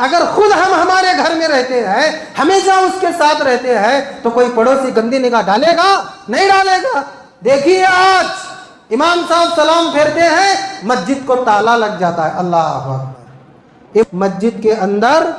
اگر خود ہم ہمارے گھر میں رہتے ہیں، ہمیشہ اس کے ساتھ رہتے ہیں، تو کوئی پڑوسی گندی نگاہ ڈالے گا؟ نہیں ڈالے گا۔ دیکھیے آج امام صاحب سلام پھیرتے ہیں، مسجد کو تالا لگ جاتا ہے۔ اللہ اکبر۔ اس مسجد کے اندر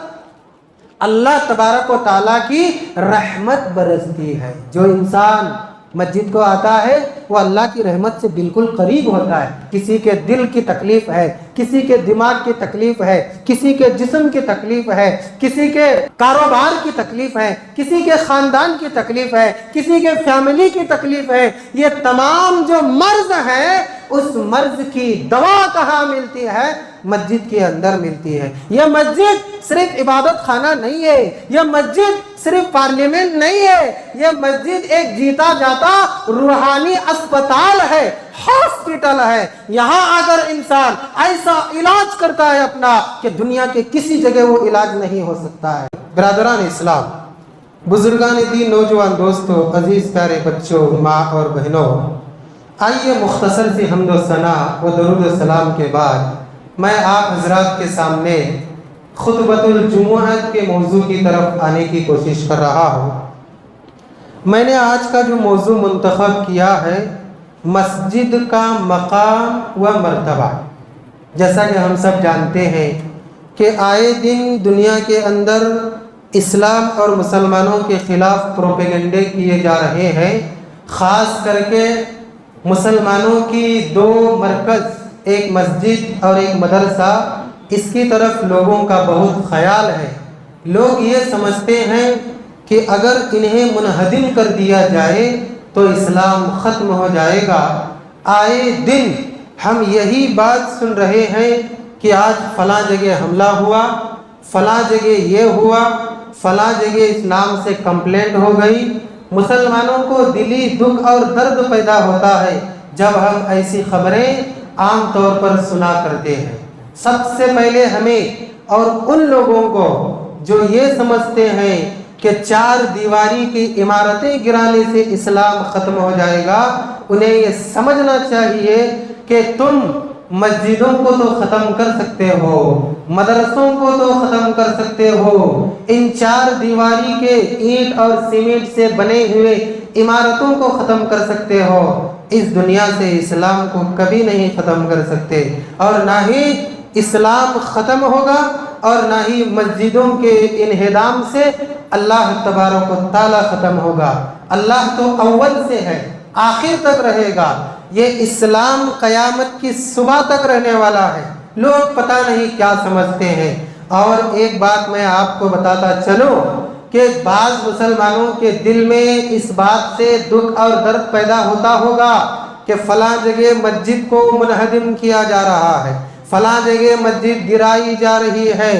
اللہ تبارک و تعالیٰ کی رحمت برستی ہے۔ جو انسان مسجد کو آتا ہے وہ اللہ کی رحمت سے بالکل قریب ہوتا ہے۔ کسی کے دل کی تکلیف ہے، کسی کے دماغ کی تکلیف ہے، کسی کے جسم کی تکلیف ہے، کسی کے کاروبار کی تکلیف ہے، کسی کے خاندان کی تکلیف ہے، کسی کے فیملی کی تکلیف ہے، یہ تمام جو مرض ہے اس مرض کی دوا کہاں ملتی ہے؟ مسجد کے اندر ملتی ہے۔ یہ مسجد صرف عبادت خانہ نہیں ہے، یہ مسجد صرف پارلیمنٹ نہیں ہے، یہ مسجد ایک جیتا جاتا روحانی اسپتال ہے، ہاسپٹل ہے۔ یہاں اگر انسان ایسا علاج کرتا ہے اپنا کہ دنیا کے کسی جگہ وہ علاج نہیں ہو سکتا ہے۔ برادران اسلام، بزرگان دین، نوجوان دوستوں، عزیز پیارے بچوں، ماں اور بہنوں، آئیے مختصر سی حمد و ثنا و درود و سلام کے بعد میں آپ حضرات کے سامنے خطبۃ الجمعہ کے موضوع کی طرف آنے کی کوشش کر رہا ہوں۔ میں نے آج کا جو موضوع منتخب کیا ہے، مسجد کا مقام و مرتبہ۔ جیسا کہ ہم سب جانتے ہیں کہ آئے دن دنیا کے اندر اسلام اور مسلمانوں کے خلاف پروپیگنڈے کیے جا رہے ہیں۔ خاص کر کے مسلمانوں کی دو مرکز، ایک مسجد اور ایک مدرسہ، اس کی طرف لوگوں کا بہت خیال ہے۔ لوگ یہ سمجھتے ہیں کہ اگر انہیں منہدم کر دیا جائے تو اسلام ختم ہو جائے گا۔ آئے دن ہم یہی بات سن رہے ہیں کہ آج فلاں جگہ حملہ ہوا، فلاں جگہ یہ ہوا، فلاں جگہ اسلام سے کمپلینٹ ہو گئی۔ مسلمانوں کو دلی دکھ اور درد پیدا ہوتا ہے جب ہم ایسی خبریں عام طور پر سنا کرتے ہیں۔ سب سے پہلے ہمیں اور ان لوگوں کو جو یہ سمجھتے ہیں کہ چار دیواری کی عمارتیں گرانے سے اسلام ختم ہو جائے گا، انہیں یہ سمجھنا چاہیے کہ تم مسجدوں کو تو ختم کر سکتے ہو، مدرسوں کو تو ختم کر سکتے ہو، ان چار دیواری کے اینٹ اور سیمنٹ سے بنے ہوئے عمارتوں کو ختم کر سکتے ہو، اس دنیا سے اسلام کو کبھی نہیں ختم کر سکتے، اور نہ ہی اسلام ختم ہوگا اور نہ ہی مسجدوں کے انہدام سے اللہ تبارک و تعالیٰ ختم ہوگا۔ اللہ تو اول سے ہے، آخر تک رہے گا۔ یہ اسلام قیامت کی صبح تک رہنے والا ہے۔ لوگ پتہ نہیں کیا سمجھتے ہیں۔ اور ایک بات میں آپ کو بتاتا چلوں کہ بعض مسلمانوں کے دل میں اس بات سے دکھ اور درد پیدا ہوتا ہوگا کہ فلاں جگہ مسجد کو منہدم کیا جا رہا ہے، فلاں جگہ مسجد گرائی جا رہی ہے۔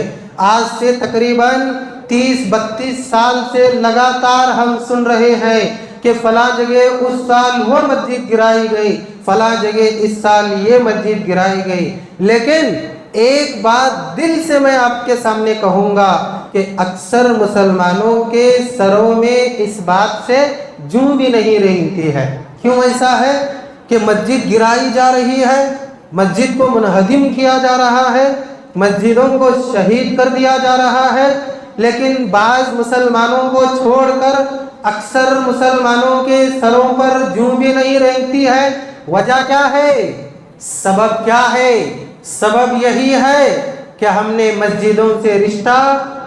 آج سے تقریباً 30-32 سال سے لگاتار ہم سن رہے ہیں کہ فلاں جگہ اس سال وہ مسجد گرائی گئی، فلاں جگہ اس سال یہ مسجد گرائی گئی۔ لیکن ایک بات دل سے میں آپ کے سامنے کہوں گا کہ اکثر مسلمانوں کے سروں میں اس بات سے جوں بھی نہیں رہتی ہے۔ کیوں ایسا ہے کہ مسجد گرائی جا رہی ہے، مسجد کو منہدم کیا جا رہا ہے، مسجدوں کو شہید کر دیا جا رہا ہے، لیکن بعض مسلمانوں کو چھوڑ کر اکثر مسلمانوں کے سروں پر جوں بھی نہیں رہتی ہے؟ وجہ کیا ہے؟ سبب کیا ہے؟ سبب یہی ہے کہ ہم نے مسجدوں سے رشتہ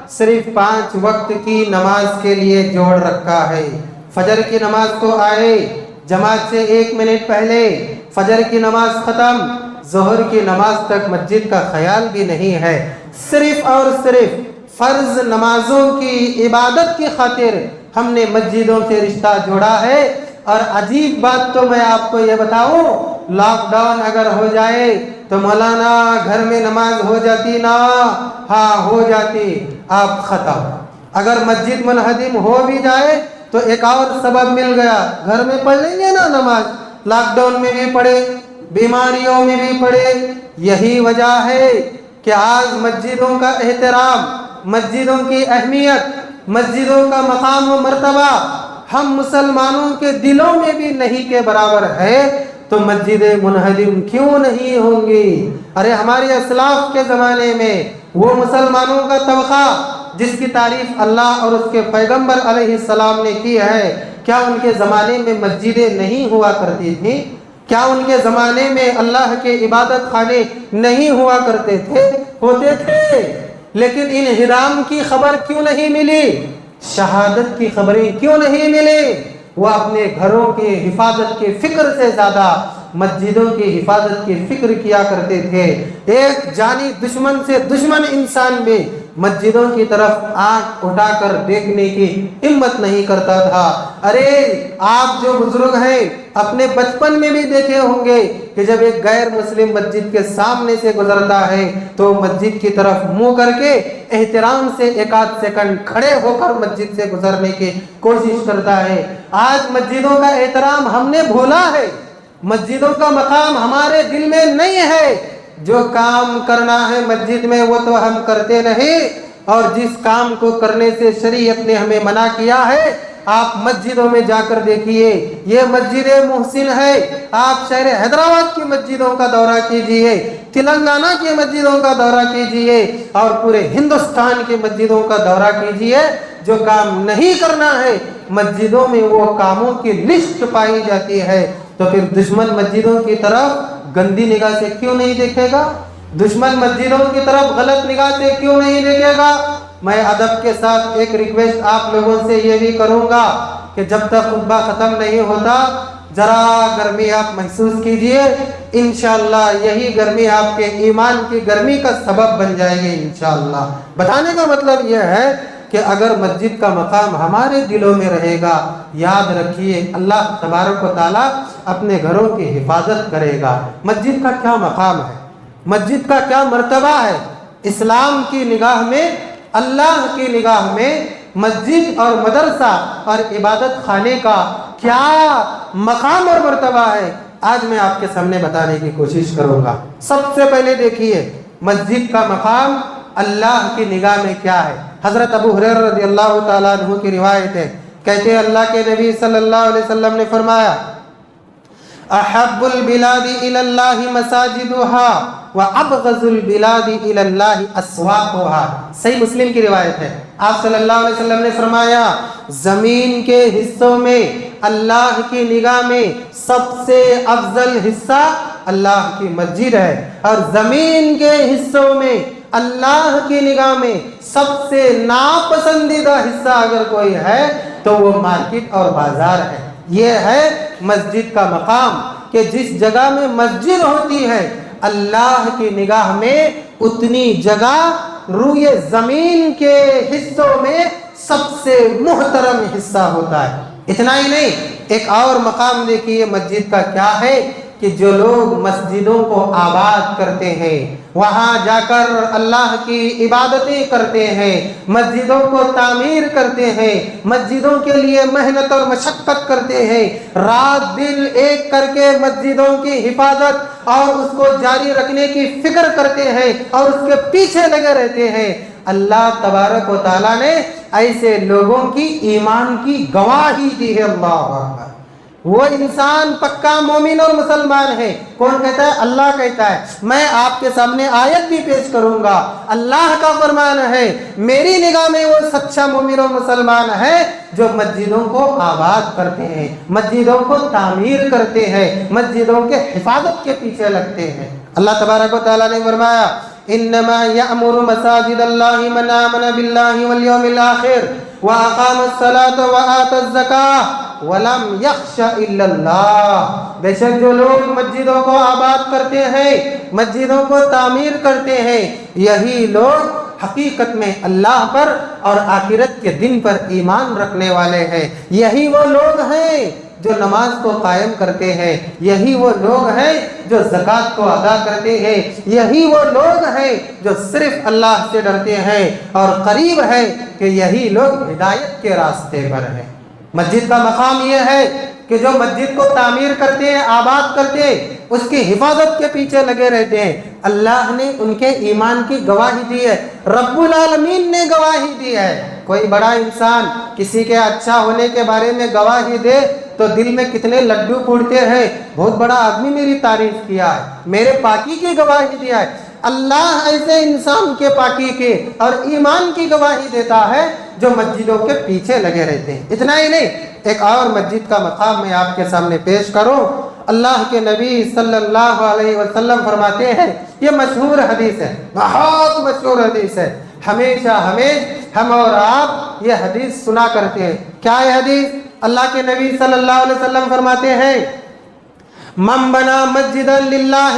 صرف 5 وقت کی نماز کے لیے جوڑ رکھا ہے۔ فجر کی نماز کو آئے، جماعت سے 1 منٹ پہلے، فجر کی نماز ختم، ظہر کی نماز تک مسجد کا خیال بھی نہیں ہے۔ صرف اور صرف فرض نمازوں کی عبادت کی خاطر ہم نے مسجدوں سے رشتہ جوڑا ہے۔ اور عجیب بات تو میں آپ کو یہ بتاؤں، لاک ڈاؤن اگر ہو جائے تو مولانا گھر میں نماز ہو جاتی نا؟ ہاں ہو جاتی، آپ ختم۔ اگر مسجد منہدم ہو بھی جائے تو ایک اور سبب مل گیا، گھر میں پڑھ لیں گے نا نماز، لاک ڈاؤن میں بھی پڑھے، بیماریوں میں بھی پڑھے۔ یہی وجہ ہے کہ آج مسجدوں کا احترام، مسجدوں کی اہمیت، مسجدوں کا مقام و مرتبہ ہم مسلمانوں کے دلوں میں بھی نہیں کے برابر ہے۔ تو مسجد منہدم کیوں نہیں ہوں گی؟ ارے ہمارے اسلاف کے زمانے میں وہ مسلمانوں کا طبقہ جس کی تعریف اللہ اور اس کے پیغمبر علیہ السلام نے کی ہے، کیا ان کے زمانے میں مسجدیں نہیں ہوا کرتی تھیں؟ کیا ان کے زمانے میں اللہ کے عبادت خانے نہیں ہوا کرتے تھے؟ ہوتے تھے، لیکن انہدام کی خبر کیوں نہیں ملی؟ شہادت کی خبریں کیوں نہیں ملی؟ وہ اپنے گھروں کی حفاظت کی فکر سے زیادہ مسجدوں کی حفاظت کی فکر کیا کرتے تھے۔ ایک جانی دشمن سے دشمن انسان بھی مسجدوں کی طرف آنکھ اٹھا کر دیکھنے کی ہمت نہیں کرتا تھا۔ ارے آپ جو بزرگ ہیں اپنے بچپن میں بھی دیکھے ہوں گے کہ جب ایک غیر مسلم مسجد کے سامنے سے گزرتا ہے تو مسجد کی طرف منہ کر کے احترام سے ایک آدھ سیکنڈ کھڑے ہو کر مسجد سے گزرنے کی کوشش کرتا ہے۔ آج مسجدوں کا احترام ہم نے بھولا ہے، مسجدوں کا مقام ہمارے دل میں نہیں ہے۔ جو کام کرنا ہے مسجد میں وہ تو ہم کرتے نہیں، اور جس کام کو کرنے سے شریعت نے ہمیں منع کیا ہے آپ مسجدوں میں جا کر دیکھیے۔ یہ مسجد محسن ہے، آپ شہر حیدرآباد کی مسجدوں کا دورہ کیجئے، تلنگانہ کی مسجدوں کا دورہ کیجئے، اور پورے ہندوستان کی مسجدوں کا دورہ کیجئے۔ جو کام نہیں کرنا ہے مسجدوں میں وہ کاموں کی لسٹ پائی جاتی ہے، تو پھر دشمن مسجدوں کی طرف گندی نگاہ سے کیوں نہیں دیکھے گا؟ دشمن مسجدوں کی طرف غلط نگاہ سے کیوں نہیں دیکھے گا؟ میں ادب کے ساتھ ایک ریکویسٹ آپ لوگوں سے یہ بھی کروں گا کہ جب تک خطبہ ختم نہیں ہوتا ذرا گرمی آپ محسوس کیجئے، انشاءاللہ یہی گرمی آپ کے ایمان کی گرمی کا سبب بن جائے گی انشاءاللہ۔ بتانے کا مطلب یہ ہے کہ اگر مسجد کا مقام ہمارے دلوں میں رہے گا، یاد رکھیے اللہ تبارک و تعالیٰ اپنے گھروں کی حفاظت کرے گا۔ مسجد کا کیا مقام ہے، مسجد کا کیا مرتبہ ہے اسلام کی نگاہ میں، اللہ کی نگاہ میں مسجد اور مدرسہ اور عبادت خانے کا کیا مقام اور مرتبہ ہے، آج میں آپ کے سامنے بتانے کی کوشش کروں گا۔ سب سے پہلے دیکھیے مسجد کا مقام اللہ کی نگاہ میں کیا ہے۔ حضرت ابو ہریرہ رضی اللہ تعالیٰ عنہ کی روایت ہے، کہتے ہیں اللہ کے نبی صلی اللہ علیہ وسلم نے فرمایا احب البلاد الی اللہ مساجدها وابغض البلاد الی اللہ اسواقها۔ صحیح مسلم کی روایت ہے، آپ صلی اللہ علیہ وسلم نے فرمایا زمین کے حصوں میں اللہ کی نگاہ میں سب سے افضل حصہ اللہ کی مسجد ہے، اور زمین کے حصوں میں اللہ کی نگاہ میں سب سے ناپسندیدہ حصہ اگر کوئی ہے تو وہ مارکیٹ اور بازار ہے۔ یہ ہے مسجد کا مقام کہ جس جگہ میں مسجد ہوتی ہے اللہ کی نگاہ میں اتنی جگہ روئے زمین کے حصوں میں سب سے محترم حصہ ہوتا ہے۔ اتنا ہی نہیں، ایک اور مقام دیکھیے مسجد کا کیا ہے کہ جو لوگ مسجدوں کو آباد کرتے ہیں، وہاں جا کر اللہ کی عبادتیں کرتے ہیں، مسجدوں کو تعمیر کرتے ہیں، مسجدوں کے لیے محنت اور مشقت کرتے ہیں، رات دن ایک کر کے مسجدوں کی حفاظت اور اس کو جاری رکھنے کی فکر کرتے ہیں اور اس کے پیچھے لگے رہتے ہیں، اللہ تبارک و تعالیٰ نے ایسے لوگوں کی ایمان کی گواہی دی ہے۔ اللہ اکبر، وہ انسان پکا مومن اور مسلمان ہے۔ کون کہتا ہے؟ اللہ کہتا ہے۔ میں آپ کے سامنے آیت بھی پیش کروں گا، اللہ کا فرمان ہے میری نگاہ میں وہ سچا مومن اور مسلمان ہے جو مسجدوں کو آباد کرتے ہیں، مسجدوں کو تعمیر کرتے ہیں، مسجدوں کے حفاظت کے پیچھے لگتے ہیں۔ اللہ تبارک و تعالیٰ نے فرمایا انما یأمر مساجد اللہ من آمن باللہ والیوم الآخر وَأَقَامَ الصَّلَاةَ وَآتَى الزَّكَاةَ وَلَمْ يَخْشَ إِلَّا اللَّهَ۔ بے شک جو لوگ مسجدوں کو آباد کرتے ہیں، مسجدوں کو تعمیر کرتے ہیں، یہی لوگ حقیقت میں اللہ پر اور آخرت کے دن پر ایمان رکھنے والے ہیں۔ یہی وہ لوگ ہیں جو نماز کو قائم کرتے ہیں، یہی وہ لوگ ہیں جو زکوٰۃ کو ادا کرتے ہیں، یہی وہ لوگ ہیں جو صرف اللہ سے ڈرتے ہیں، اور قریب ہے کہ یہی لوگ ہدایت کے راستے پر ہیں۔ مسجد کا مقام یہ ہے کہ جو مسجد کو تعمیر کرتے ہیں، آباد کرتے ہیں، اس کی حفاظت کے پیچھے لگے رہتے ہیں، اللہ نے ان کے ایمان کی گواہی دی ہے، رب العالمین نے گواہی دی ہے۔ کوئی بڑا انسان کسی کے اچھا ہونے کے بارے میں گواہی دے تو دل میں کتنے لڈو پھوٹتے ہیں، بہت بڑا آدمی میری تعریف کیا ہے، میرے پاکی کی گواہی دیا ہے۔ اللہ ایسے انسان کے پاکی کی اور ایمان کی گواہی دیتا ہے جو مسجدوں کے پیچھے لگے رہتے ہیں۔ اتنا ہی نہیں، ایک اور مسجد کا مقام میں آپ کے سامنے پیش کروں۔ اللہ کے نبی صلی اللہ علیہ وسلم فرماتے ہیں، یہ مشہور حدیث ہے، بہت مشہور حدیث ہے، ہمیشہ ہم اور آپ یہ حدیث سنا کرتے ہیں۔ کیا ہے حدیث؟ اللہ کے نبی صلی اللہ علیہ وسلم فرماتے ہیں، من بنا مسجدا للہ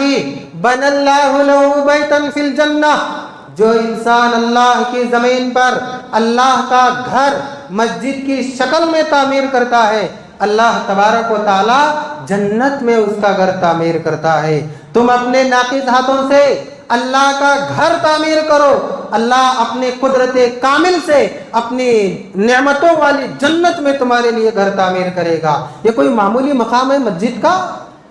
بنى اللہ لہ بیتا فی الجنہ، جو انسان اللہ کی زمین پر اللہ کا گھر مسجد کی شکل میں تعمیر کرتا ہے، اللہ تبارک و تعالی جنت میں اس کا گھر تعمیر کرتا ہے۔ تم اپنے ناقص ہاتھوں سے اللہ کا گھر تعمیر کرو، اللہ اپنے قدرت کامل سے اپنی نعمتوں والی جنت میں تمہارے لیے گھر تعمیر کرے گا۔ یہ کوئی معمولی مقام ہے مسجد کا؟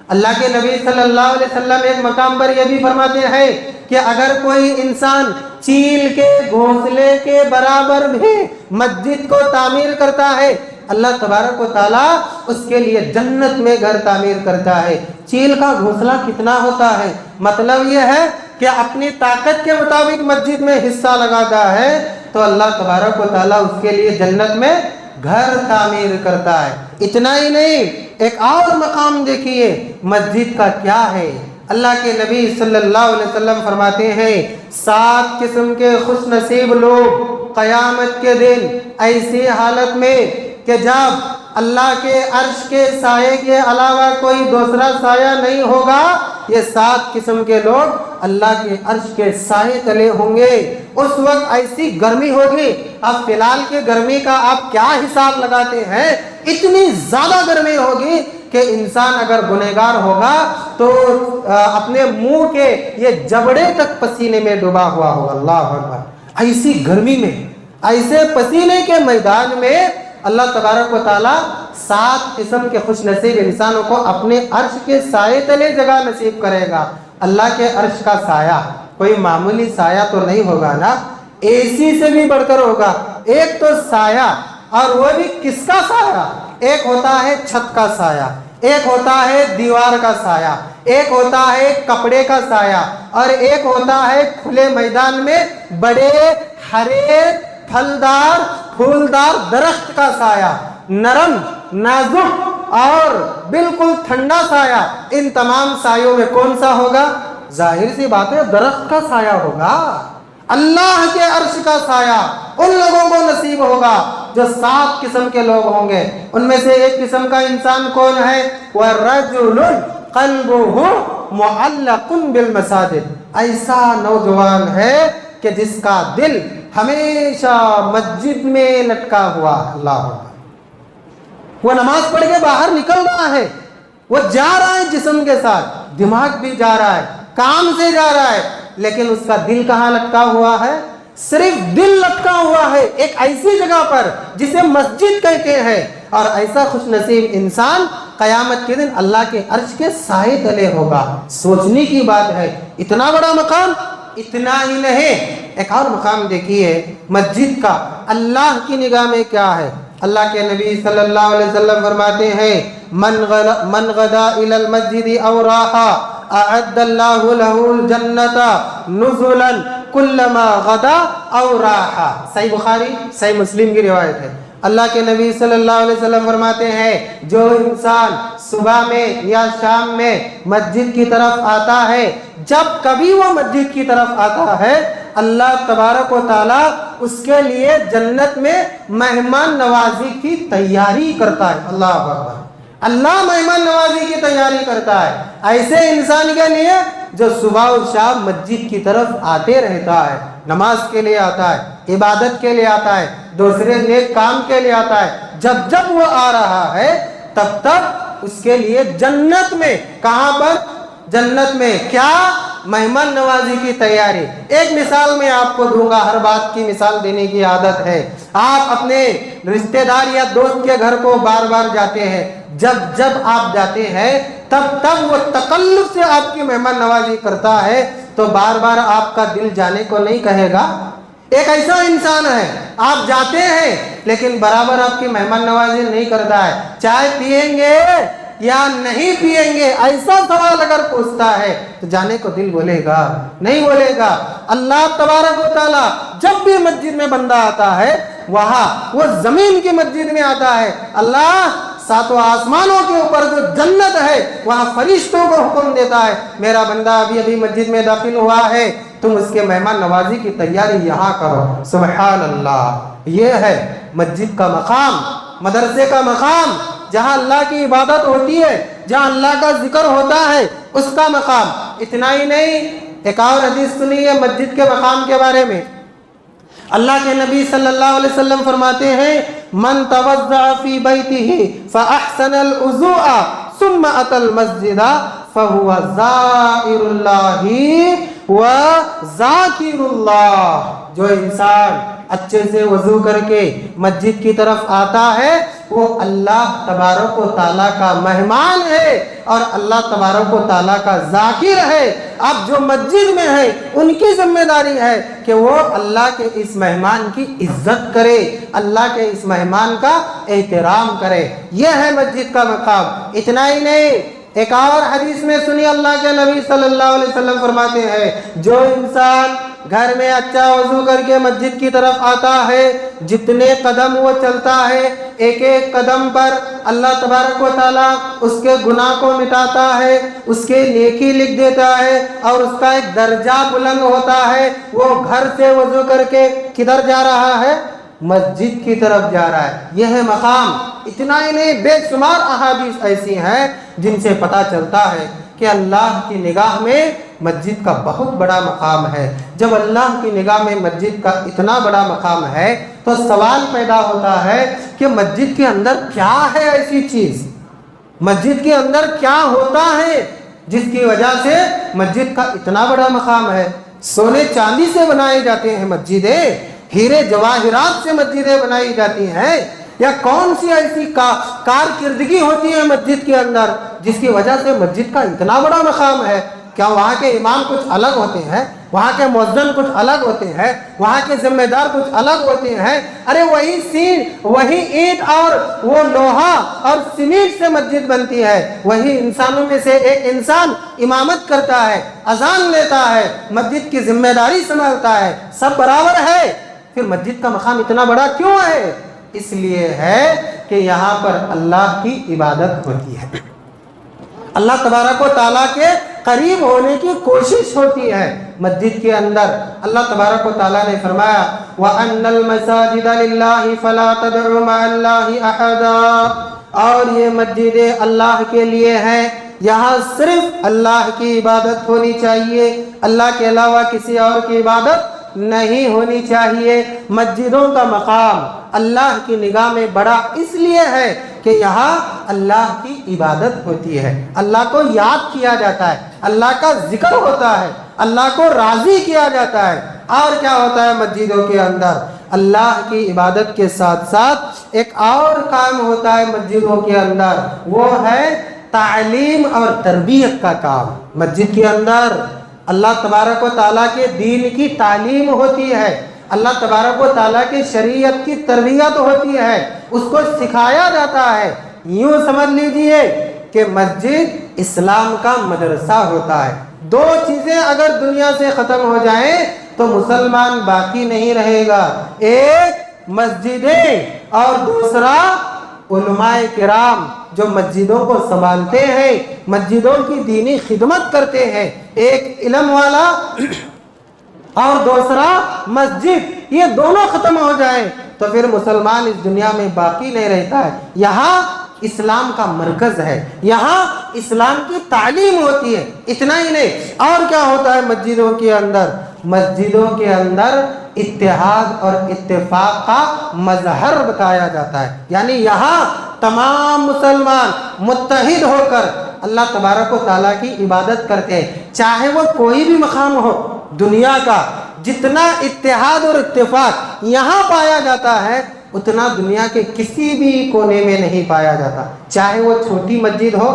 اللہ کے نبی صلی اللہ علیہ وسلم ایک مقام پر یہ بھی فرماتے ہیں کہ اگر کوئی انسان چیل کے گھونسلے کے برابر بھی مسجد کو تعمیر کرتا ہے، اللہ تبارک و تعالیٰ اس کے لیے جنت میں گھر تعمیر کرتا ہے۔ چیل کا گھونسلہ کتنا ہوتا ہے؟ مطلب یہ ہے کہ اپنی طاقت کے مطابق مسجد میں حصہ لگاتا ہے تو اللہ تبارک و تعالیٰ اس کے لیے جنت میں گھر تعمیر کرتا ہے۔ اتنا ہی نہیں، ایک اور مقام دیکھیے مسجد کا کیا ہے۔ اللہ کے نبی صلی اللہ علیہ وسلم فرماتے ہیں، 7 قسم کے خوش نصیب لوگ قیامت کے دن ایسی حالت میں کہ جب اللہ کے عرش کے سائے کے علاوہ کوئی دوسرا سایہ نہیں ہوگا، یہ 7 قسم کے لوگ اللہ کے عرش کے سائے تلے ہوں گے۔ اس وقت ایسی گرمی ہوگی، اب فی الحال کی گرمی کا آپ کیا حساب لگاتے ہیں؟ اتنی زیادہ گرمی ہوگی کہ انسان اگر گنہگار ہوگا تو اپنے منہ کے یہ جبڑے تک پسینے میں ڈوبا ہوا ہوگا۔ اللہ اکبر! ایسی گرمی میں، ایسے پسینے کے میدان میں اللہ تبارک و تعالیٰ 7 قسم کے خوش نصیب انسانوں کو اپنے عرش کے سائے تلے جگہ نصیب کرے گا۔ اللہ کے عرش کا سایہ کوئی معمولی سایہ تو نہیں ہوگا نا، اے سی سے بھی بڑھ کر ہوگا۔ ایک تو سایہ، اور وہ بھی کس کا سایہ؟ ایک ہوتا ہے چھت کا سایہ، ایک ہوتا ہے دیوار کا سایہ، ایک ہوتا ہے کپڑے کا سایہ، اور ایک ہوتا ہے کھلے میدان میں بڑے ہرے پھلدار پھولدار درخت کا سایہ، نرم نازک اور بالکل ٹھنڈا سایہ۔ ان تمام سایوں میں کون سا ہوگا؟ ظاہر سی بات ہے درخت کا سایہ ہوگا۔ اللہ کے عرش کا سایہ ان لوگوں کو نصیب ہوگا جو 7 قسم کے لوگ ہوں گے۔ ان میں سے ایک قسم کا انسان کون ہے؟ وَرَجُلٌ قَلْبُهُ مُعَلَّقٌ بِالْمَسَاجِدِ، ایسا نوجوان ہے کہ جس کا دل ہمیشہ مسجد میں لٹکا ہوا۔ اللہ اکبر! وہ نماز پڑھ کے باہر نکل رہا ہے، وہ جا رہا ہے جسم کے ساتھ، دماغ بھی جا رہا ہے، کام سے جا رہا ہے، لیکن اس کا دل کہاں لٹکا ہوا ہے؟ صرف دل لٹکا ہوا ہے ایک ایسی جگہ پر جسے مسجد کہتے ہیں۔ اور ایسا خوش نصیب انسان قیامت کے دن اللہ کے عرش کے سائے تلے ہوگا۔ سوچنے کی بات ہے، اتنا بڑا مقام۔ اتنا ہی نہیں، ایک اور مقام دیکھیے مسجد کا اللہ کی نگاہ میں کیا ہے۔ اللہ کے نبی صلی اللہ علیہ وسلم فرماتے ہیں، من غدا الى المسجد او راحا اعد اللہ له الجنة نزلا کلما غدا او راحا۔ صحیح بخاری صحیح مسلم کی روایت ہے۔ اللہ کے نبی صلی اللہ علیہ وسلم فرماتے ہیں، جو انسان صبح میں یا شام میں مسجد کی طرف آتا ہے، جب کبھی وہ مسجد کی طرف آتا ہے، اللہ تبارک و تعالیٰ اس کے لیے جنت میں مہمان نوازی کی تیاری کرتا ہے۔ اللہ اکبر! اللہ مہمان نوازی کی تیاری کرتا ہے ایسے انسان کے لیے جو صبح و شام مسجد کی طرف آتے رہتا ہے، نماز کے لیے آتا ہے، عبادت کے لیے آتا ہے، دوسرے نیک کام کے لیے آتا ہے۔ جب وہ آ رہا ہے تب تک اس کے لیے جنت میں، کہاں پر؟ جنت میں کیا؟ مہمان نوازی کی تیاری۔ ایک مثال میں آپ کو دوں گا، ہر بات کی مثال دینے کی عادت ہے۔ آپ اپنے رشتہ دار یا دوست کے گھر کو بار بار جاتے ہیں، جب آپ جاتے ہیں تب وہ تکلف سے آپ کی مہمان نوازی کرتا ہے، تو بار بار آپ کا دل جانے کو نہیں کہے گا؟ ایک ایسا انسان ہے آپ جاتے ہیں لیکن برابر آپ کی مہمان نوازی نہیں کرتا ہے، چائے پیئیں گے یا نہیں پیئیں گے ایسا سوال اگر پوچھتا ہے تو جانے کو دل بولے گا نہیں بولے گا۔ اللہ تبارک و تعالیٰ جب بھی مسجد میں بندہ آتا ہے وہاں وہ زمین کی مسجد میں آتا ہے، اللہ ساتوں آسمانوں کے اوپر جو جنت ہے وہاں فرشتوں کو حکم دیتا ہے میرا بندہ ابھی ابھی مسجد میں داخل ہوا ہے، تم اس کے مہمان نوازی کی تیاری یہاں کرو۔ سبحان اللہ، یہ ہے مسجد کا مقام، مدرسے کا مقام، جہاں اللہ کی عبادت ہوتی ہے، جہاں اللہ کا ذکر ہوتا ہے، اس کا مقام۔ اتنا ہی نہیں، ایک اور حدیث سنیے مسجد کے مقام کے بارے میں۔ اللہ کے نبی صلی اللہ علیہ وسلم فرماتے ہیں من توضع فی بیتہ فاحسن الوضوء ثم اتى المسجد فهو زائر اللہ وذاکر اللہ۔ جو انسان اچھے سے وضو کر کے مسجد کی طرف آتا ہے وہ اللہ تبارک و تعالیٰ کا مہمان ہے اور اللہ تبارک و تعالیٰ کا ذاکر ہے۔ اب جو مسجد میں ہے ان کی ذمہ داری ہے کہ وہ اللہ کے اس مہمان کی عزت کرے، اللہ کے اس مہمان کا احترام کرے، یہ ہے مسجد کا مقام۔ اتنا ہی نہیں، ایک اور حدیث میں سنی اللہ کے نبی صلی اللہ علیہ وسلم فرماتے ہیں جو انسان گھر میں اچھا وضو کر کے مسجد کی طرف آتا ہے جتنے قدم وہ چلتا ہے ایک ایک قدم پر اللہ تبارک و تعالیٰ اس کے گناہ کو مٹاتا ہے، اس کے نیکی لکھ دیتا ہے اور اس کا ایک درجہ بلند ہوتا ہے۔ وہ گھر سے وضو کر کے کدھر جا رہا ہے؟ مسجد کی طرف جا رہا ہے، یہ ہے مقام۔ اتنا ہی نہیں، بے شمار احادیث ایسی ہیں جن سے پتہ چلتا ہے کہ اللہ کی نگاہ میں مسجد کا بہت بڑا مقام ہے۔ جب اللہ کی نگاہ میں مسجد کا اتنا بڑا مقام ہے تو سوال پیدا ہوتا ہے کہ مسجد کے اندر کیا ہے ایسی چیز، مسجد کے اندر کیا ہوتا ہے جس کی وجہ سے مسجد کا اتنا بڑا مقام ہے۔ سونے چاندی سے بنائی جاتے ہیں مسجدیں، ہیرے جواہرات سے مسجدیں بنائی جاتی ہیں، یا کون سی ایسی کارکردگی ہوتی ہے مسجد کے اندر جس کی وجہ سے مسجد کا اتنا بڑا مقام ہے؟ کیا وہاں کے امام کچھ الگ ہوتے ہیں؟ وہاں کے مؤذن کچھ الگ ہوتے ہیں؟ وہاں کے ذمہ دار کچھ الگ ہوتے ہیں؟ ارے وہی اینٹ اور وہ لوہا اور سیمنٹ سے مسجد بنتی ہے، وہی انسانوں میں سے ایک انسان امامت کرتا ہے، اذان لیتا ہے، مسجد کی ذمہ داری سنبھالتا ہے، سب برابر ہے۔ پھر مسجد کا مقام اتنا بڑا کیوں ہے؟ اس لیے ہے کہ یہاں پر اللہ کی عبادت ہوتی ہے، اللہ تبارک و تعالیٰ کے قریب ہونے کی کوشش ہوتی ہے مسجد کے اندر۔ اللہ تبارک و تعالیٰ نے فرمایا وَأَنَّ الْمَسَاجِدَ لِلَّهِ فَلَا تَدْعُوا مَعَ اللَّهِ أَحَدًا، اور یہ مسجدیں اللہ کے لیے ہیں، یہاں صرف اللہ کی عبادت ہونی چاہیے، اللہ کے علاوہ کسی اور کی عبادت نہیں ہونی چاہیے۔ مسجدوں کا مقام اللہ کی نگاہ میں بڑا اس لیے ہے کہ یہاں اللہ کی عبادت ہوتی ہے، اللہ کو یاد کیا جاتا ہے، اللہ کا ذکر ہوتا ہے، اللہ کو راضی کیا جاتا ہے۔ اور کیا ہوتا ہے مسجدوں کے اندر؟ اللہ کی عبادت کے ساتھ ساتھ ایک اور کام ہوتا ہے مسجدوں کے اندر، وہ ہے تعلیم اور تربیت کا کام۔ مسجد کے اندر اللہ تبارک و تعالیٰ کے دین کی تعلیم ہوتی ہے، اللہ تبارک و تعالیٰ کی شریعت کی تربیت ہوتی ہے، اس کو سکھایا جاتا ہے۔ یوں سمجھ لیجئے کہ مسجد اسلام کا مدرسہ ہوتا ہے۔ دو چیزیں اگر دنیا سے ختم ہو جائیں تو مسلمان باقی نہیں رہے گا، ایک مسجدیں اور دوسرا علماء کرام جو مسجدوں کو سنبھالتے ہیں، مسجدوں کی دینی خدمت کرتے ہیں، ایک علم والا اور دوسرا مسجد، یہ دونوں ختم ہو جائیں تو پھر مسلمان اس دنیا میں باقی نہیں رہتا ہے۔ یہاں اسلام کا مرکز ہے، یہاں اسلام کی تعلیم ہوتی ہے۔ اتنا ہی نہیں، اور کیا ہوتا ہے مسجدوں کے اندر؟ مسجدوں کے اندر اتحاد اور اتفاق کا مظہر بتایا جاتا ہے، یعنی یہاں تمام مسلمان متحد ہو کر اللہ تبارک و تعالیٰ کی عبادت کرتے ہیں، چاہے وہ کوئی بھی مقام ہو دنیا کا۔ جتنا اتحاد اور اتفاق یہاں پایا جاتا ہے اتنا دنیا کے کسی بھی کونے میں نہیں پایا جاتا، چاہے وہ چھوٹی مسجد ہو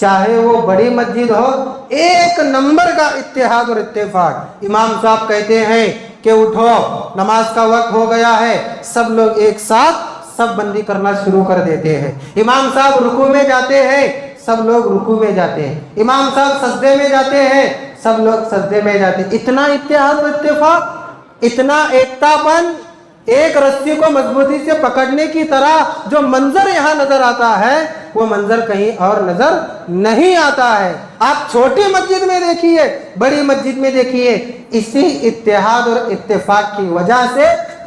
چاہے وہ بڑی مسجد ہو، ایک نمبر کا اتحاد اور اتفاق۔ امام صاحب کہتے ہیں کہ اٹھو نماز کا وقت ہو گیا ہے، سب لوگ ایک ساتھ سب بندی کرنا شروع کر دیتے ہیں۔ امام صاحب رکوع میں جاتے ہیں، سب لوگ رکوع میں جاتے ہیں۔ امام صاحب سجدے میں جاتے ہیں، سب لوگ سجدے میں جاتے ہیں۔ اتنا اتحاد و اتفاق، اتنا ایکتا پن، ایک رسی کو مضبوطی سے پکڑنے کی طرح جو منظر یہاں نظر آتا ہے وہ منظر کہیں اور نظر نہیں آتا ہے۔ آپ چھوٹی مسجد میں دیکھیے، بڑی مسجد میں دیکھیے، اسی اتحاد اور اتفاق کی وجہ سے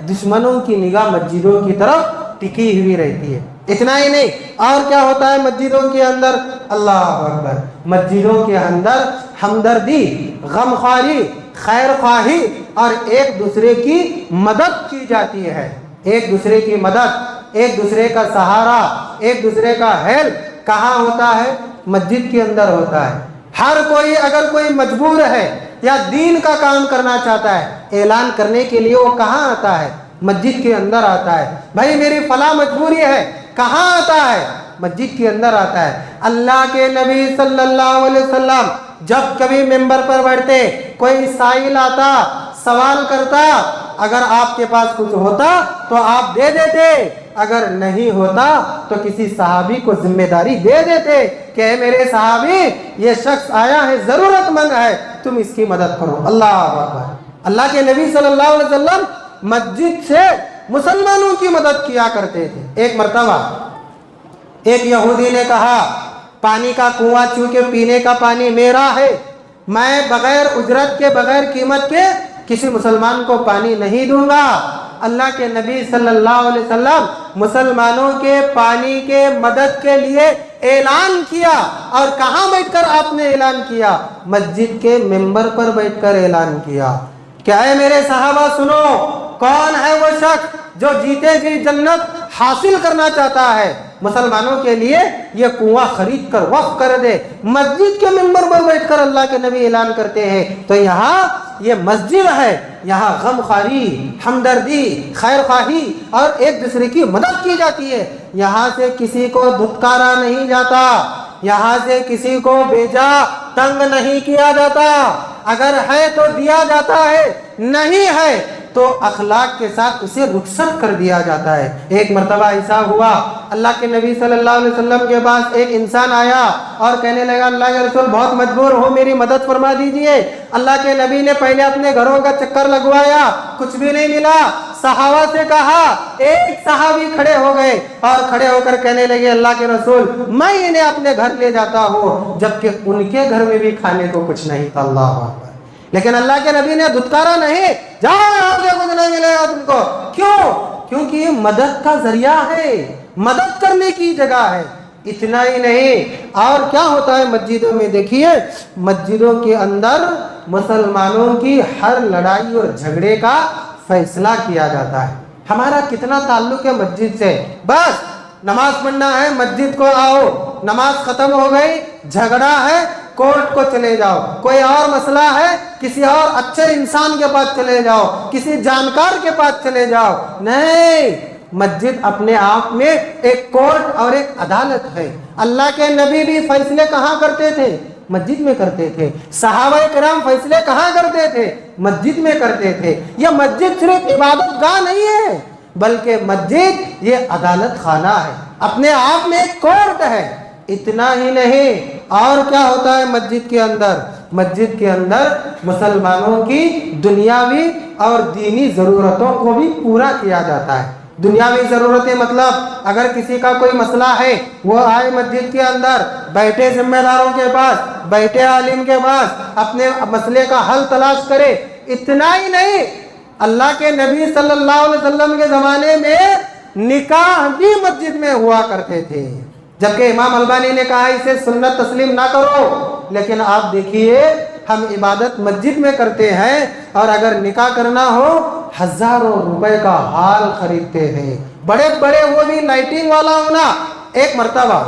دشمنوں کی نگاہ مسجدوں کی طرف ٹکی ہوئی رہتی ہے۔ اتنا ہی نہیں، اور کیا ہوتا ہے مسجدوں کے اندر؟ اللہ اکبر، مسجدوں کے اندر ہمدردی، غمخواری، خیر خواہی اور ایک دوسرے کی مدد کی جاتی ہے۔ ایک دوسرے کی مدد، ایک دوسرے کا سہارا، ایک دوسرے کا ہیلپ کہاں ہوتا ہے؟ مسجد کے اندر ہوتا ہے۔ ہر کوئی اگر کوئی مجبور ہے یا دین کا کام کرنا چاہتا ہے، اعلان کرنے کے لیے وہ کہاں آتا ہے؟ مسجد کے اندر آتا ہے۔ بھائی میری فلاں مجبوری ہے، کہاں آتا ہے؟ مسجد کے اندر آتا ہے۔ اللہ کے نبی صلی اللہ علیہ وسلم جب کبھی ممبر پر بیٹھتے، کوئی سائل آتا، سوال کرتا، اگر آپ کے پاس کچھ ہوتا تو آپ دے دیتے، اگر نہیں ہوتا تو کسی صحابی کو ذمہ داری دے دیتے کہ اے میرے صحابی، یہ شخص آیا ہے، ضرورت مند ہے، تم اس کی مدد کرو۔ اللہ اکبر۔ اللہ کے نبی صلی اللہ علیہ وسلم مسجد سے مسلمانوں کی مدد کیا کرتے تھے۔ ایک مرتبہ ایک یہودی نے کہا، پانی کا کنواں چونکہ پینے کا پانی میرا ہے، میں بغیر اجرت کے، بغیر قیمت کے کسی مسلمان کو پانی نہیں دوں گا۔ اللہ کے نبی صلی اللہ علیہ وسلم مسلمانوں کے پانی کے مدد کے لیے اعلان کیا، اور کہاں بیٹھ کر آپ نے اعلان کیا؟ مسجد کے ممبر پر بیٹھ کر اعلان کیا۔ کیا ہے میرے صحابہ سنو، کون ہے وہ شخص جو جیتے جی جنت حاصل کرنا چاہتا ہے، مسلمانوں کے لیے یہ کنواں خرید کر وقف کر دے؟ مسجد کے ممبر پر بیٹھ کر اللہ کے نبی اعلان کرتے ہیں۔ تو یہاں یہ مسجد ہے، یہاں غم خواری، ہمدردی، خیر خواہی اور ایک دوسرے کی مدد کی جاتی ہے۔ یہاں سے کسی کو دھتکارا نہیں جاتا، یہاں سے کسی کو بیجا تنگ نہیں کیا جاتا، اگر ہے تو دیا جاتا ہے، نہیں ہے تو اخلاق کے ساتھ اسے رخصت کر دیا جاتا ہے۔ ایک مرتبہ ایسا ہوا، اللہ کے نبی صلی اللہ علیہ وسلم کے پاس ایک انسان آیا اور کہنے لگا، اللہ کے رسول بہت مجبور ہوں، میری مدد فرما دیجئے۔ اللہ کے نبی نے پہلے اپنے گھروں کا چکر لگوایا، کچھ بھی نہیں ملا۔ صحابہ سے کہا، ایک صحابی کھڑے ہو گئے اور کھڑے ہو کر کہنے لگے، اللہ کے رسول میں انہیں اپنے گھر لے جاتا ہوں، جبکہ ان کے گھر میں بھی کھانے کو کچھ نہیں تھا۔ اللہ اکبر۔ لیکن اللہ کے نبی نے دھتکارا نہیں، جاؤ یہاں سے، کچھ نہیں ملے گا تم کو۔ کیوں؟ کیونکہ یہ مدد کا ذریعہ ہے، مدد کرنے کی جگہ ہے۔ اتنا ہی نہیں، اور کیا ہوتا ہے مسجدوں میں؟ دیکھیے مسجدوں کے اندر مسلمانوں کی ہر لڑائی اور جھگڑے کا فیصلہ کیا جاتا ہے۔ ہمارا کتنا تعلق ہے مسجد سے؟ بس نماز پڑھنا ہے، مسجد کو آؤ، نماز ختم ہو گئی، جھگڑا ہے، کورٹ کو چلے جاؤ، کوئی اور مسئلہ ہے، کسی اور اچھے انسان کے پاس چلے جاؤ، کسی جانکار کے پاس چلے جاؤ۔ نہیں، مسجد اپنے آپ میں ایک کورٹ اور ایک عدالت ہے۔ اللہ کے نبی بھی فیصلے کہاں کرتے تھے؟ مسجد میں کرتے تھے۔ صحابہ کرام فیصلے کہاں کرتے تھے؟ مسجد میں کرتے تھے۔ یہ مسجد صرف عبادت گاہ نہیں ہے، بلکہ مسجد یہ عدالت خانہ ہے، اپنے آپ میں ایک کورٹ ہے۔ اتنا ہی نہیں، اور کیا ہوتا ہے مسجد کے اندر؟ مسجد کے اندر مسلمانوں کی دنیاوی اور دینی ضرورتوں کو بھی پورا کیا جاتا ہے۔ دنیاوی ضرورتیں مطلب اگر کسی کا کوئی مسئلہ ہے، وہ آئے مسجد کے اندر، بیٹھے ذمہ داروں کے پاس، بیٹھے عالم کے پاس، اپنے مسئلے کا حل تلاش کرے۔ اتنا ہی نہیں، اللہ کے نبی صلی اللہ علیہ وسلم کے زمانے میں نکاح بھی مسجد میں ہوا کرتے تھے، جبکہ امام البانی نے کہا اسے سنت تسلیم نہ کرو، لیکن آپ دیکھیے ہم عبادت مسجد میں کرتے ہیں، اور اگر نکاح کرنا ہو ہزاروں روپے کا ہال خریدتے ہیں، بڑے بڑے، وہ بھی لائٹنگ والا ہونا۔ ایک مرتبہ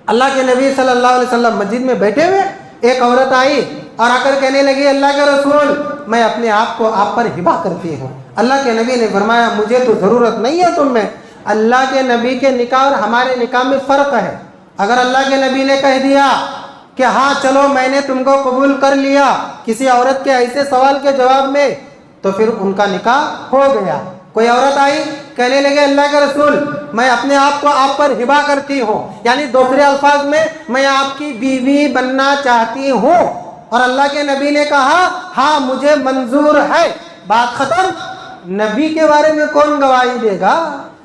اللہ کے نبی صلی اللہ علیہ وسلم مسجد میں بیٹھے ہوئے، ایک عورت آئی اور آ کر کہنے لگی، اللہ کے رسول میں اپنے آپ کو آپ پر ہبہ کرتی ہوں۔ اللہ کے نبی نے فرمایا، مجھے تو ضرورت نہیں ہے تم میں۔ اللہ کے نبی کے نکاح اور ہمارے نکاح میں فرق ہے۔ اگر اللہ کے نبی نے کہہ دیا کہ ہاں چلو میں نے تم کو قبول کر لیا کسی عورت کے ایسے سوال کے جواب میں، تو پھر ان کا نکاح ہو گیا۔ کوئی عورت آئی کہنے لگے اللہ کے رسول میں اپنے آپ کو آپ پر ہبہ کرتی ہوں، یعنی دوسرے الفاظ میں آپ کی بیوی بننا چاہتی ہوں، اور اللہ کے نبی نے کہا ہاں مجھے منظور ہے، بات ختم۔ نبی کے بارے میں کون گواہی دے گا؟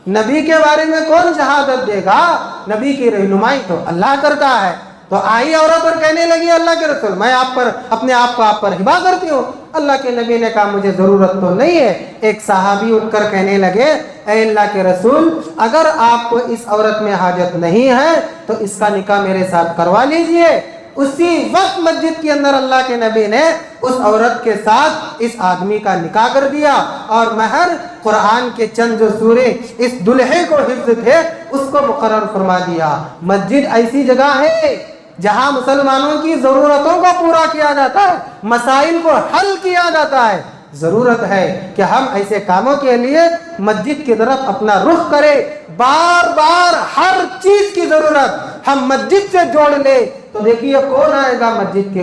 نبی کے بارے میں کون شہادت دے گا؟ نبی کی رہنمائی تو اللہ کرتا ہے۔ تو آئی عورت اور کہنے لگی اللہ کے رسول میں اپنے آپ کو آپ پر ہبہ کرتی ہوں۔ اللہ کے نبی نے کہا مجھے ضرورت تو نہیں ہے۔ ایک صحابی اٹھ کر کہنے لگے اے اللہ کے رسول اگر آپ کو اس عورت میں حاجت نہیں ہے تو اس کا نکاح میرے ساتھ کروا لیجئے۔ اسی وقت مسجد کے اندر اللہ کے نبی نے اس عورت کے ساتھ اس آدمی کا نکاح کر دیا، اور مہر قرآن کے چند جو سورے اس دلہے کو حفظ تھے اس کو مقرر فرما دیا۔ مسجد ایسی جگہ ہے جہاں مسلمانوں کی ضرورتوں کو پورا کیا جاتا ہے، مسائل کو حل کیا جاتا ہے۔ ضرورت ہے کہ ہم ایسے کاموں کے لیے مسجد کی طرف اپنا رخ کریں، بار بار ہر چیز کی ضرورت ہم مسجد سے جوڑ لیں تو دیکھیے کون آئے گا مسجد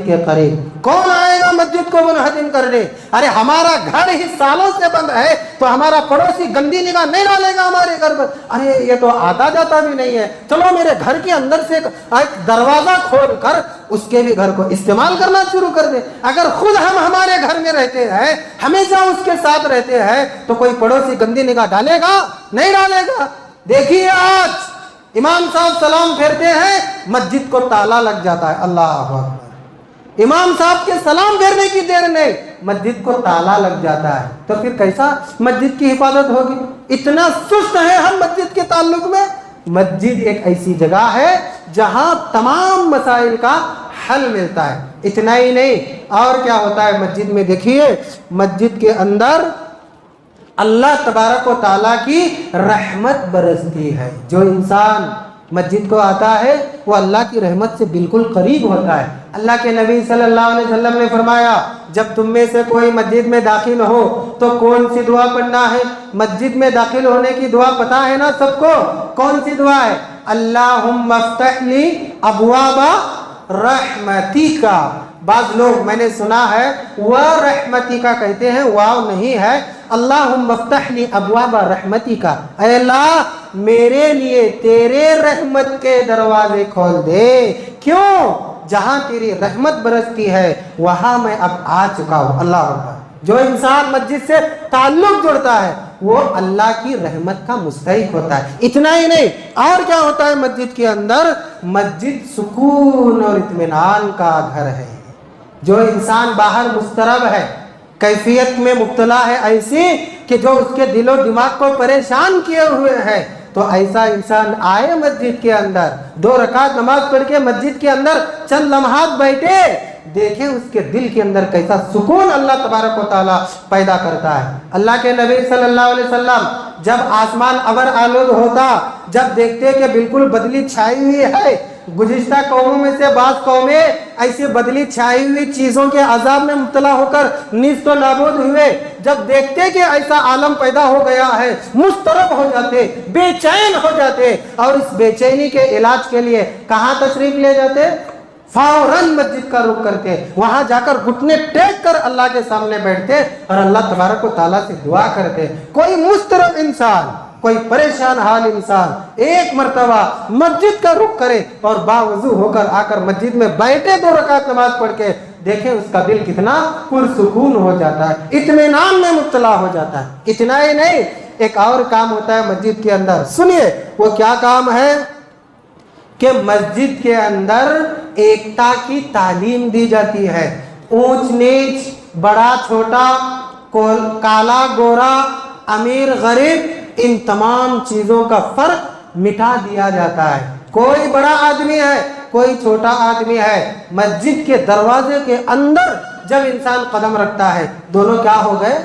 کے قریب، کون آئے گا مسجد کو منہدم کرنے؟ ارے ہمارا گھر ہی سالوں سے بند ہے تو ہمارا پڑوسی گندی نگاہ نہیں ڈالے گا ہمارے گھر پر؟ ارے یہ تو آتا جاتا بھی نہیں ہے، چلو میرے گھر کے اندر سے ایک دروازہ کھول کر اس کے بھی گھر کو استعمال کرنا شروع کر دیں۔ اگر خود ہم ہمارے گھر میں رہتے ہیں، ہمیشہ اس کے ساتھ رہتے ہیں، تو کوئی پڑوسی گندی نگاہ ڈالے گا؟ نہیں ڈالے گا۔ دیکھیے آج امام صاحب سلام پھیرتے ہیں مسجد کو تالا لگ جاتا ہے، اللہ اکبر۔ امام صاحب کے سلام پھیرنے کی دیر نہیں مسجد کو تالا لگ جاتا ہے، تو پھر کیسا مسجد کی حفاظت ہوگی؟ اتنا سست ہے ہم مسجد کے تعلق میں۔ مسجد ایک ایسی جگہ ہے جہاں تمام مسائل کا حل ملتا ہے۔ اتنا ہی نہیں، اور کیا ہوتا ہے مسجد میں؟ دیکھیے مسجد کے اندر اللہ تبارک و تعالیٰ کی رحمت برستی ہے۔ جو انسان مسجد کو آتا ہے وہ اللہ کی رحمت سے بالکل قریب ہوتا ہے۔ اللہ کے نبی صلی اللہ علیہ وسلم نے فرمایا جب تم میں سے کوئی مسجد میں داخل ہو تو کون سی دعا پڑھنا ہے؟ مسجد میں داخل ہونے کی دعا پتہ ہے نا سب کو؟ کون سی دعا ہے؟ اللہم افتح لی ابواب رحمتی کا۔ بعض لوگ میں نے سنا ہے وہ رحمتی کا کہتے ہیں، واو نہیں ہے، اللہم افتح لی ابواب رحمتی کا، اے اللہ میرے لیے تیرے رحمت کے دروازے کھول دے۔ کیوں؟ جہاں تیری رحمت برستی ہے وہاں میں اب آ چکا ہوں۔ اللہ اکبر۔ جو انسان مسجد سے تعلق جوڑتا ہے وہ اللہ کی رحمت کا مستحق ہوتا ہے۔ اتنا ہی نہیں، اور کیا ہوتا ہے مسجد کے اندر؟ مسجد سکون اور اطمینان کا گھر ہے۔ جو انسان باہر مضطرب ہے، کیفیت میں مبتلا ہے ایسی کہ جو اس کے دل و دماغ کو پریشان کیے ہوئے ہے، تو ایسا انسان آئے مسجد کے اندر، 2 رکعت نماز پڑھ کے مسجد کے اندر چند لمحات بیٹھے، دیکھیں اس کے دل کے اندر کیسا سکون اللہ تبارک و تعالیٰ پیدا کرتا ہے۔ اللہ کے نبی صلی اللہ علیہ وسلم جب آسمان ابر آلود ہوتا، جب دیکھتے کہ بالکل بدلی چھائی ہوئی ہے، گزشتہ قوموں میں سے بعض قومیں ایسی بدلی چھائی ہوئی چیزوں کے عذاب میں مبتلا ہو کر نیست و نابود ہوئے، جب دیکھتے کہ ایسا عالم پیدا ہو گیا ہے مضطرب ہو جاتے، بے چین ہو جاتے، اور اس بے چینی کے علاج کے لیے کہاں تشریف لے جاتے؟ فوراً مسجد کا رخ کرتے، وہاں جا کر گھٹنے ٹیک کر اللہ کے سامنے بیٹھتے اور اللہ تبارک و تعالیٰ سے دعا کرتے۔ کوئی مضطرب انسان، کوئی پریشان حال انسان ایک مرتبہ مسجد کا رخ کرے اور باوضو ہو کر آ کر مسجد میں بیٹھے 2 رکعت نماز پڑھ کے، دیکھیں اس کا دل کتنا پرسکون ہو جاتا ہے، اطمینان میں مبتلا ہو جاتا ہے۔ اتنا ہی نہیں، ایک اور کام ہوتا ہے مسجد کے اندر، سنیے وہ کیا کام ہے؟ کہ مسجد کے اندر ایکتا کی تعلیم دی جاتی ہے۔ اونچ نیچ، بڑا چھوٹا، کالا گورا، امیر غریب، ان تمام چیزوں کا فرق مٹا دیا جاتا ہے۔ کوئی بڑا آدمی ہے، کوئی چھوٹا آدمی ہے، مسجد کے دروازے کے اندر جب انسان قدم رکھتا ہے دونوں کیا ہو گئے؟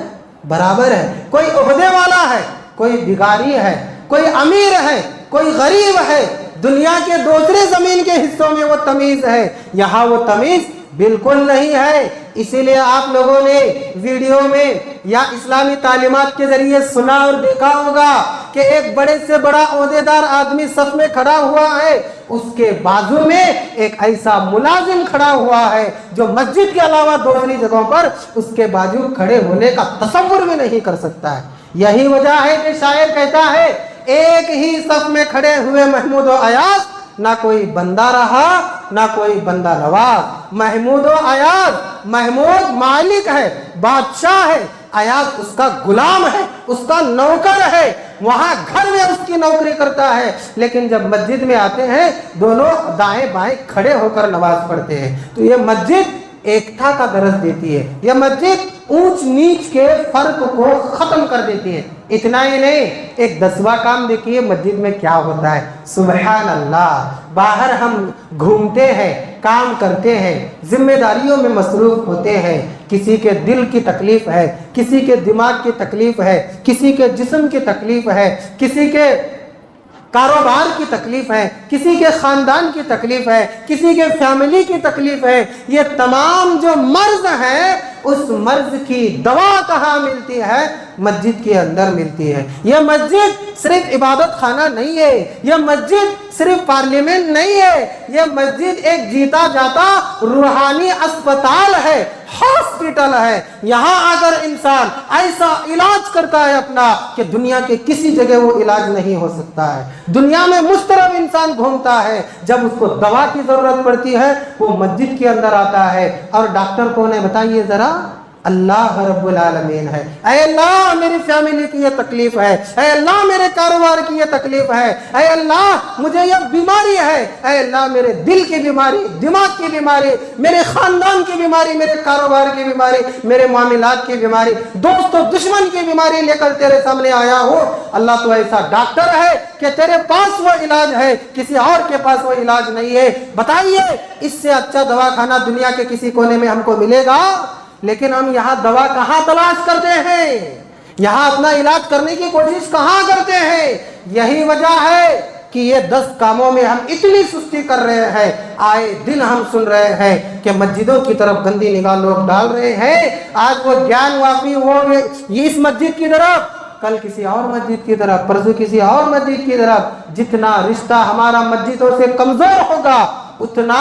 برابر ہے۔ کوئی عہدے والا ہے، کوئی بھکاری ہے، کوئی امیر ہے، کوئی غریب ہے، دنیا کے دوسرے زمین کے حصوں میں وہ تمیز ہے، یہاں وہ تمیز بالکل نہیں ہے۔ اسی لیے آپ لوگوں نے ویڈیو میں یا اسلامی تعلیمات کے ذریعے سنا اور دیکھا ہوگا کہ ایک بڑے سے بڑا عہدیدار آدمی صف میں کھڑا ہوا ہے، اس کے بازو میں ایک ایسا ملازم کھڑا ہوا ہے جو مسجد کے علاوہ دوسری جگہوں پر اس کے بازو کھڑے ہونے کا تصور بھی نہیں کر سکتا ہے۔ یہی وجہ ہے کہ شاعر کہتا ہے ایک ہی صف میں کھڑے ہوئے محمود و ایاز، نہ کوئی بندہ رہا نہ کوئی بندہ نواز۔ محمود و ایاز، محمود مالک ہے، بادشاہ ہے، ایاز اس کا غلام ہے، اس کا نوکر ہے، وہاں گھر میں اس کی نوکری کرتا ہے، لیکن جب مسجد میں آتے ہیں دونوں دائیں بائیں کھڑے ہو کر نماز پڑھتے ہیں۔ تو یہ مسجد ایکتا کا درس دیتی ہے، یہ مسجد اونچ نیچ کے فرق کو ختم کر دیتی ہے۔ اتنا ہی نہیں، ایک 10واں کام دیکھیے مسجد میں کیا ہوتا ہے۔ سبحان اللہ، باہر ہم گھومتے ہیں، کام کرتے ہیں، ذمہ داریوں میں مصروف ہوتے ہیں، کسی کے دل کی تکلیف ہے، کسی کے دماغ کی تکلیف ہے، کسی کے جسم کی تکلیف ہے، کسی کے کاروبار کی تکلیف ہے، کسی کے خاندان کی تکلیف ہے، کسی کے فیملی کی تکلیف ہے۔ یہ تمام جو مرض ہے اس مرض کی دوا کہاں ملتی ہے؟ مسجد کے اندر ملتی ہے۔ یہ مسجد صرف عبادت خانہ نہیں ہے، یہ مسجد صرف پارلیمنٹ نہیں ہے، یہ مسجد ایک جیتا جاتا روحانی اسپتال ہے، ہاسپٹل ہے۔ یہاں اگر انسان ایسا علاج کرتا ہے اپنا کہ دنیا کے کسی جگہ وہ علاج نہیں ہو سکتا ہے۔ دنیا میں مسترب انسان گھومتا ہے، جب اس کو دوا کی ضرورت پڑتی ہے وہ مسجد کے اندر آتا ہے، اور ڈاکٹر کون ہے بتائیے ذرا؟ اللہ رب العالمین ہے۔ اے اللہ میری فیملی کی یہ تکلیف ہے، اے اللہ میرے کاروبار کی یہ تکلیف ہے، اے اللہ مجھے یہ بیماری ہے، اے اللہ میرے دل کی بیماری، دماغ کی بیماری، میرے خاندان کی بیماری، میرے کاروبار کی بیماری، میرے معاملات کی بیماری، دوست و دشمن کی بیماری لے کر تیرے سامنے آیا ہوں۔ اللہ تو ایسا ڈاکٹر ہے کہ تیرے پاس وہ علاج ہے، کسی اور کے پاس وہ علاج نہیں ہے۔ بتائیے اس سے اچھا دواخانہ دنیا کے کسی کونے میں ہم کو ملے گا؟ لیکن ہم یہاں دوا کہاں تلاش کرتے ہیں؟ یہاں اپنا علاج کرنے کی کوشش کہاں کرتے ہیں؟ یہی وجہ ہے کہ یہ 10 کاموں میں ہم اتنی سستی کر رہے ہیں۔ آئے دن ہم سن رہے ہیں کہ مسجدوں کی طرف گندی نگاہ لوگ ڈال رہے ہیں۔ آج وہ گیان واقعی ہو یہ اس مسجد کی طرف، کل کسی اور مسجد کی طرف، پرسوں کسی اور مسجد کی طرف۔ جتنا رشتہ ہمارا مسجدوں سے کمزور ہوگا اتنا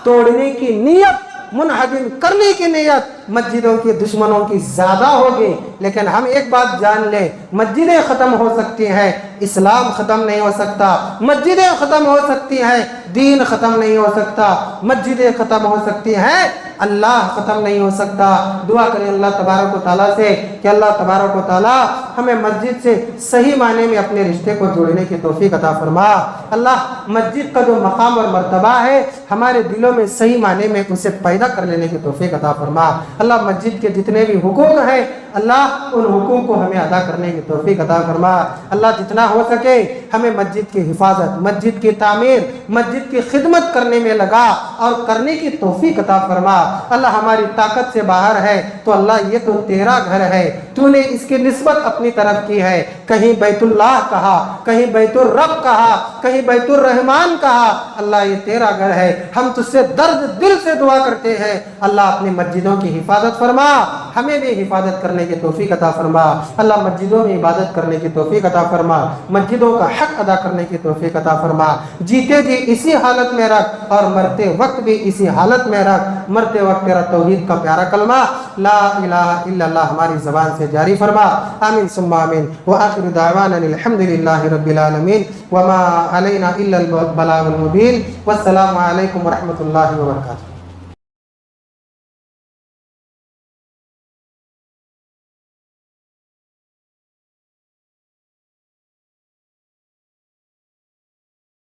توڑنے کی نیت، منہدم کرنے کی نیت مسجدوں کے دشمنوں کی زیادہ ہوگی۔ لیکن ہم ایک بات جان لیں، مسجدیں ختم ہو سکتی ہیں، اسلام ختم نہیں ہو سکتا۔ مسجدیں ختم ہو سکتی ہیں، دین ختم نہیں ہو سکتا۔ مسجدیں ختم ہو سکتی ہیں، اللہ ختم نہیں ہو سکتا۔ دعا کریں اللہ تبارک و تعالیٰ سے کہ اللہ تبارک و تعالیٰ ہمیں مسجد سے صحیح معنی میں اپنے رشتے کو جوڑنے کی توفیق عطا فرما۔ اللہ مسجد کا جو مقام اور مرتبہ ہے ہمارے دلوں میں صحیح معنی میں اسے پیدا کر لینے کی توفیق عطا فرما۔ اللہ مسجد کے جتنے بھی حقوق ہیں اللہ ان حقوق کو ہمیں ادا کرنے کی توفیق عطا فرما۔ اللہ جتنا ہو سکے ہمیں مسجد کی حفاظت، مسجد کی تعمیر، مسجد کی خدمت کرنے میں لگا اور کرنے کی توفیق عطا فرما۔ اللہ ہماری طاقت سے باہر ہے تو اللہ یہ تو تیرا گھر ہے، تو نے اس کی نسبت اپنی طرف کی ہے۔ کہیں بیت اللہ کہا، کہیں بیت الرب کہا، کہیں بیت الرحمان کہا، اللہ یہ تیرا گھر ہے۔ ہم تجھ سے درد دل سے دعا کرتے ہیں اللہ اپنی مسجدوں کی حفاظت فرما، ہمیں بھی حفاظت کرنے کی توفیق عطا فرما۔ اللہ مسجدوں میں عبادت کرنے کی توفیق عطا فرما، مسجدوں کا حق ادا کرنے کی توفیق عطا فرما۔ جیتے جی اسی حالت میں رکھ اور مرتے وقت بھی اسی حالت میں رکھ۔ مرتے وقت تیرا توحید کا پیارا کلمہ لا الہ الا اللہ ہماری زبان سے جاری فرما۔ آمین ثم آمین۔ وآخر دعوانا الحمد للہ رب العالمین وما علینا الا البلاغ المبین۔ والسلام علیکم ورحمۃ اللہ وبرکاتہ۔